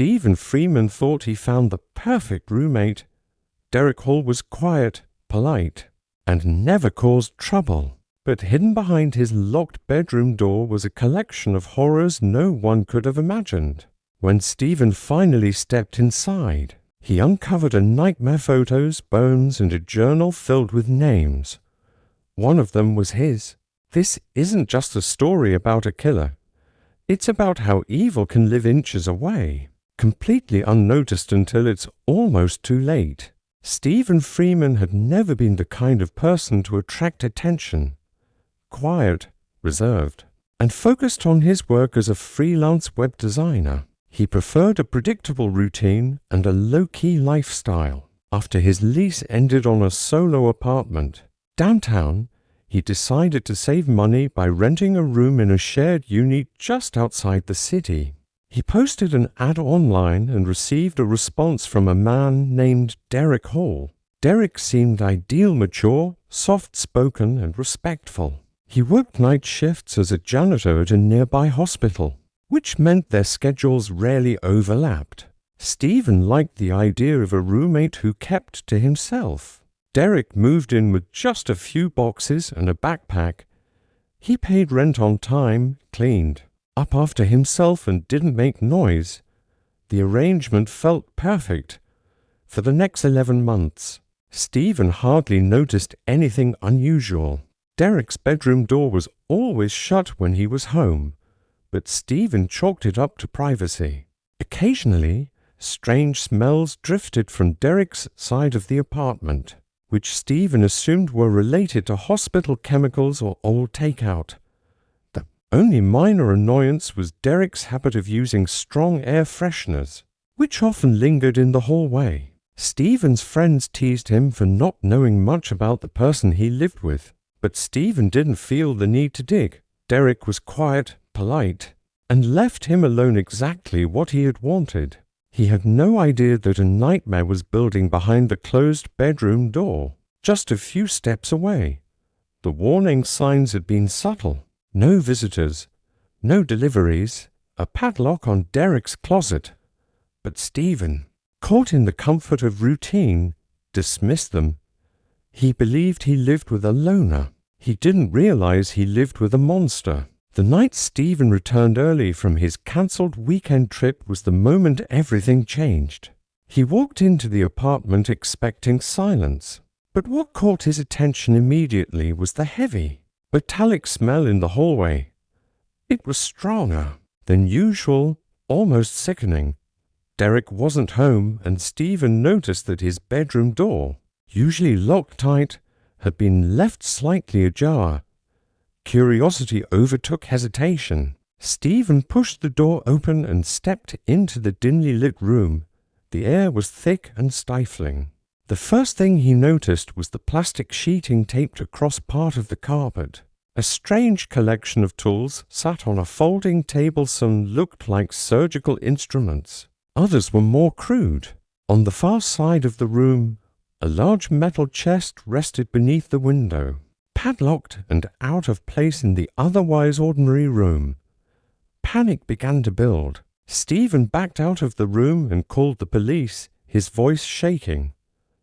Stephen Freeman thought he found the perfect roommate. Derek Hall was quiet, polite, and never caused trouble. But hidden behind his locked bedroom door was a collection of horrors no one could have imagined. When Stephen finally stepped inside, he uncovered a nightmare photos, bones, and a journal filled with names. One of them was his. This isn't just a story about a killer. It's about how evil can live inches away, completely unnoticed until it's almost too late. Stephen Freeman had never been the kind of person to attract attention. Quiet, reserved, and focused on his work as a freelance web designer. He preferred a predictable routine and a low-key lifestyle. After his lease ended on a solo apartment downtown, he decided to save money by renting a room in a shared unit just outside the city. He posted an ad online and received a response from a man named Derek Hall. Derek seemed ideal, mature, soft-spoken, and respectful. He worked night shifts as a janitor at a nearby hospital, which meant their schedules rarely overlapped. Stephen liked the idea of a roommate who kept to himself. Derek moved in with just a few boxes and a backpack. He paid rent on time, cleaned up after himself, and didn't make noise. The arrangement felt perfect. For the next 11 months, Stephen hardly noticed anything unusual. Derek's bedroom door was always shut when he was home, but Stephen chalked it up to privacy. Occasionally, strange smells drifted from Derek's side of the apartment, which Stephen assumed were related to hospital chemicals or old takeout. The only minor annoyance was Derek's habit of using strong air fresheners, which often lingered in the hallway. Stephen's friends teased him for not knowing much about the person he lived with. But Stephen didn't feel the need to dig. Derek was quiet, polite, and left him alone exactly what he had wanted. He had no idea that a nightmare was building behind the closed bedroom door, just a few steps away. The warning signs had been subtle. No visitors, no deliveries, a padlock on Derek's closet. But Stephen, caught in the comfort of routine, dismissed them. He believed he lived with a loner. He didn't realize he lived with a monster. The night Stephen returned early from his cancelled weekend trip was the moment everything changed. He walked into the apartment expecting silence, but what caught his attention immediately was the heavy, metallic smell in the hallway. It was stronger than usual, almost sickening. Derek wasn't home, and Stephen noticed that his bedroom door, usually locked tight, had been left slightly ajar. Curiosity overtook hesitation. Stephen pushed the door open and stepped into the dimly lit room. The air was thick and stifling. The first thing he noticed was the plastic sheeting taped across part of the carpet. A strange collection of tools sat on a folding table. Some looked like surgical instruments. Others were more crude. On the far side of the room, a large metal chest rested beneath the window, padlocked and out of place in the otherwise ordinary room. Panic began to build. Stephen backed out of the room and called the police, his voice shaking.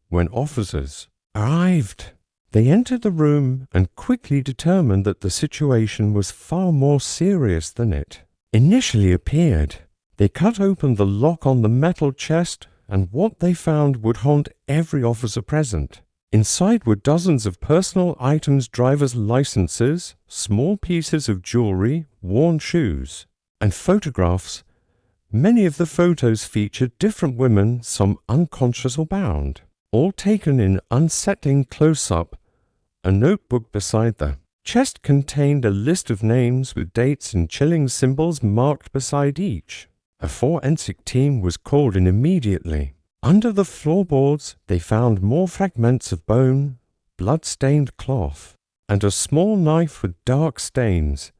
When officers arrived, they entered the room and quickly determined that the situation was far more serious than it initially appeared. They cut open the lock on the metal chest, and what they found would haunt every officer present. Inside were dozens of personal items, driver's licenses, small pieces of jewelry, worn shoes, and photographs. Many of the photos featured different women, some unconscious or bound, all taken in unsettling close-up. A notebook beside the chest contained a list of names with dates and chilling symbols marked beside each. A forensic team was called in immediately. Under the floorboards, they found more fragments of bone, blood-stained cloth, and a small knife with dark stains.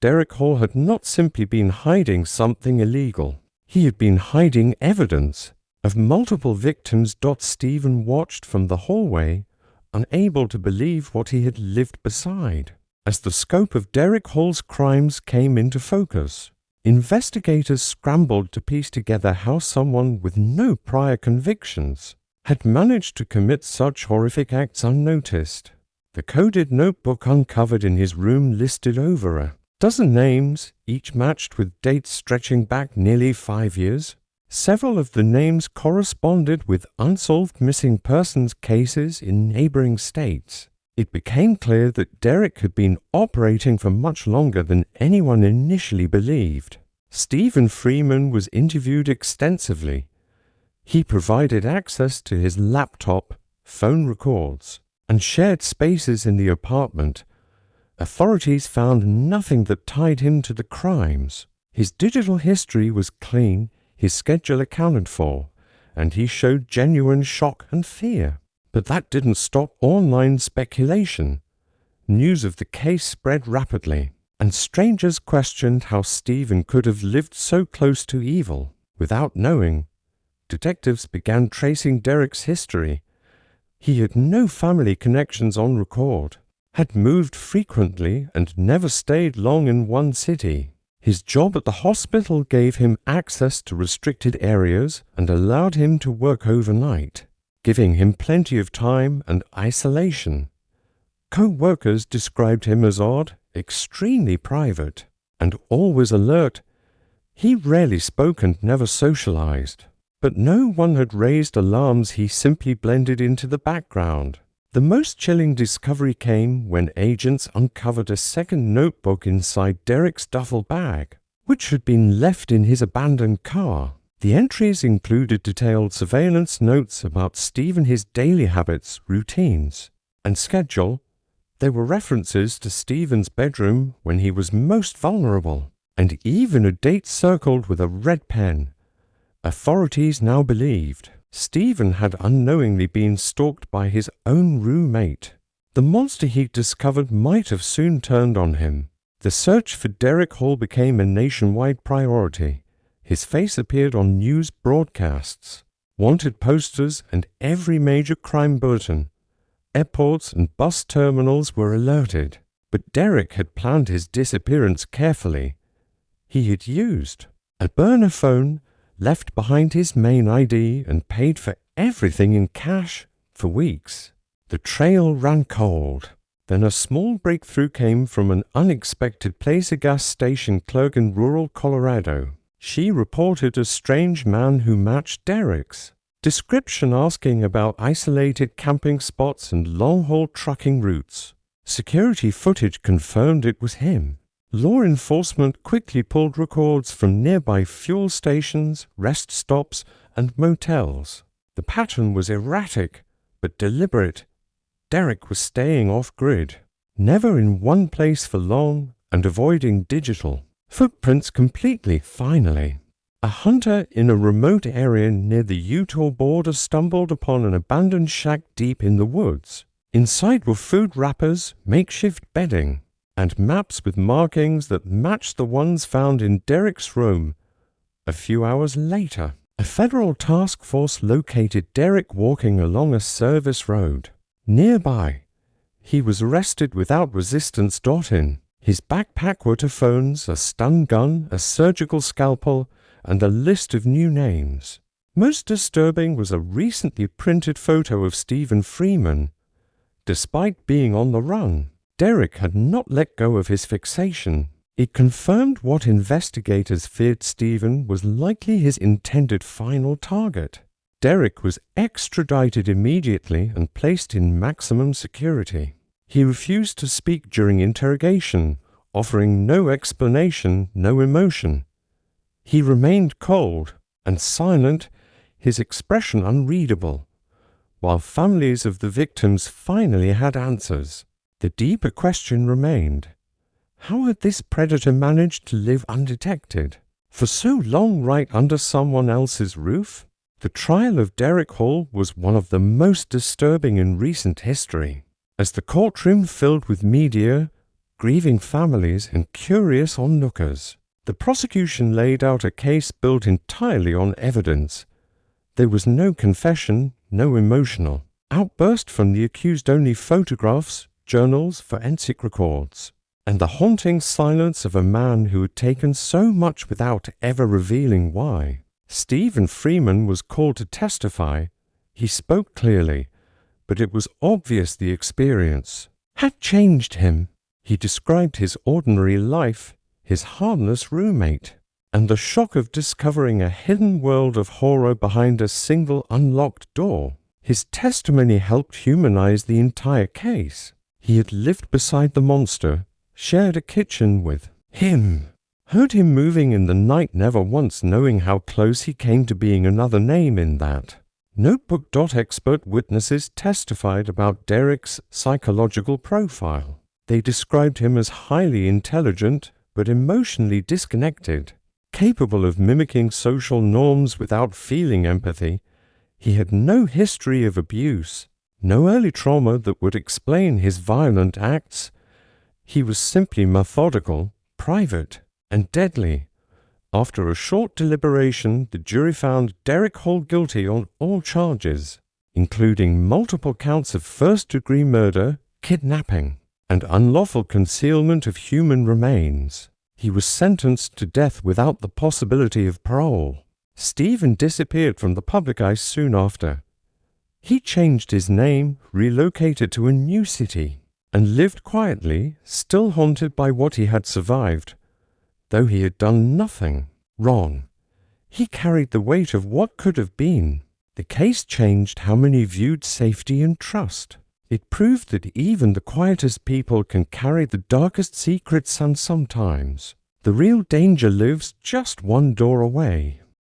Derek Hall had not simply been hiding something illegal. He had been hiding evidence of multiple victims. Stephen watched from the hallway, unable to believe what he had lived beside. As the scope of Derek Hall's crimes came into focus, Investigators scrambled to piece together how someone with no prior convictions had managed to commit such horrific acts unnoticed. The coded notebook uncovered in his room listed over a dozen names, each matched with dates stretching back nearly 5 years. Several of the names corresponded with unsolved missing persons cases in neighboring states. It became clear that Derek had been operating for much longer than anyone initially believed. Stephen Freeman was interviewed extensively. He provided access to his laptop, phone records, and shared spaces in the apartment. Authorities found nothing that tied him to the crimes. His digital history was clean, his schedule accounted for, and he showed genuine shock and fear. But that didn't stop online speculation. News of the case spread rapidly, and strangers questioned how Stephen could have lived so close to evil. Without knowing, detectives began tracing Derek's history. He had no family connections on record, had moved frequently, and never stayed long in one city. His job at the hospital gave him access to restricted areas and allowed him to work overnight, giving him plenty of time and isolation. Co-workers described him as odd, extremely private, and always alert. He rarely spoke and never socialized. But no one had raised alarms. He simply blended into the background. The most chilling discovery came when agents uncovered a second notebook inside Derek's duffel bag, which had been left in his abandoned car. The entries included detailed surveillance notes about Stephen, his daily habits, routines, and schedule. There were references to Stephen's bedroom when he was most vulnerable, and even a date circled with a red pen. Authorities now believed Stephen had unknowingly been stalked by his own roommate. The monster he'd discovered might have soon turned on him. The search for Derek Hall became a nationwide priority. His face appeared on news broadcasts, wanted posters, and every major crime bulletin. Airports and bus terminals were alerted. But Derek had planned his disappearance carefully. He had used a burner phone, left behind his main ID, and paid for everything in cash for weeks. The trail ran cold. Then a small breakthrough came from an unexpected place, a gas station clerk in rural Colorado. She reported a strange man who matched Derek's description, asking about isolated camping spots and long-haul trucking routes. Security footage confirmed it was him. Law enforcement quickly pulled records from nearby fuel stations, rest stops, and motels. The pattern was erratic, but deliberate. Derek was staying off-grid, never in one place for long, and avoiding digital footprints completely. Finally, a hunter in a remote area near the Utah border stumbled upon an abandoned shack deep in the woods. Inside were food wrappers, makeshift bedding, and maps with markings that matched the ones found in Derek's room. A few hours later, a federal task force located Derek walking along a service road. Nearby, he was arrested without resistance. In his backpack were 2 phones, a stun gun, a surgical scalpel, and a list of new names. Most disturbing was a recently printed photo of Stephen Freeman. Despite being on the run, Derek had not let go of his fixation. It confirmed what investigators feared: Stephen was likely his intended final target. Derek was extradited immediately and placed in maximum security. He refused to speak during interrogation, offering no explanation, no emotion. He remained cold and silent, his expression unreadable. While families of the victims finally had answers, the deeper question remained: how had this predator managed to live undetected for so long right under someone else's roof? The trial of Derek Hall was one of the most disturbing in recent history. As the courtroom filled with media, grieving families, and curious onlookers, the prosecution laid out a case built entirely on evidence. There was no confession, no emotional outburst from the accused, only photographs, journals, forensic records. and the haunting silence of a man who had taken so much without ever revealing why. Stephen Freeman was called to testify. He spoke clearly, but it was obvious the experience had changed him. He described his ordinary life, his harmless roommate, and the shock of discovering a hidden world of horror behind a single unlocked door. His testimony helped humanize the entire case. He had lived beside the monster, shared a kitchen with him, heard him moving in the night, never once knowing how close he came to being another name in that. Notebook. Expert witnesses testified about Derek's psychological profile. They described him as highly intelligent but emotionally disconnected, capable of mimicking social norms without feeling empathy. He had no history of abuse, no early trauma that would explain his violent acts. He was simply methodical, private, and deadly. After a short deliberation, the jury found Derek Hall guilty on all charges, including multiple counts of first-degree murder, kidnapping, and unlawful concealment of human remains. He was sentenced to death without the possibility of parole. Stephen disappeared from the public eye soon after. He changed his name, relocated to a new city, and lived quietly, still haunted by what he had survived. Though he had done nothing wrong, he carried the weight of what could have been. The case changed how many viewed safety and trust. It proved that even the quietest people can carry the darkest secrets, and sometimes the real danger lives just one door away.